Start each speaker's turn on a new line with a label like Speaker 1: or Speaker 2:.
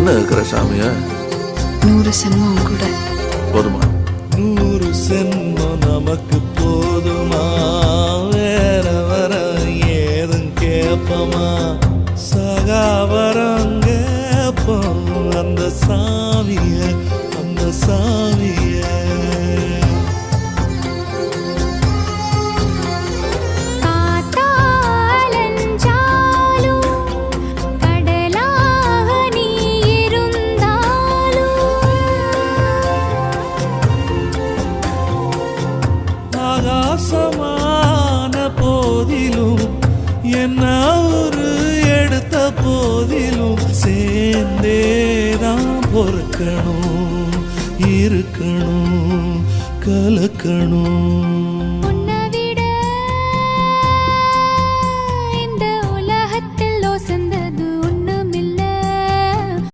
Speaker 1: என்ன இருக்கிற சாமிய
Speaker 2: 100 சென்மம் கூட
Speaker 1: போதுமா?
Speaker 3: 100 சென்மம் நமக்கு போதுமா? வேற வர ஏதும் கேப்பமா? சகாவரம் கேப்போம் அந்த சாமிய, அந்த சாமிய. ஆகாசமான போதிலும் என்ன ஒரு எடுத்த போதிலும் சேர்ந்தேதான் பொறுக்கணும், இருக்கணும், கலக்கணும்.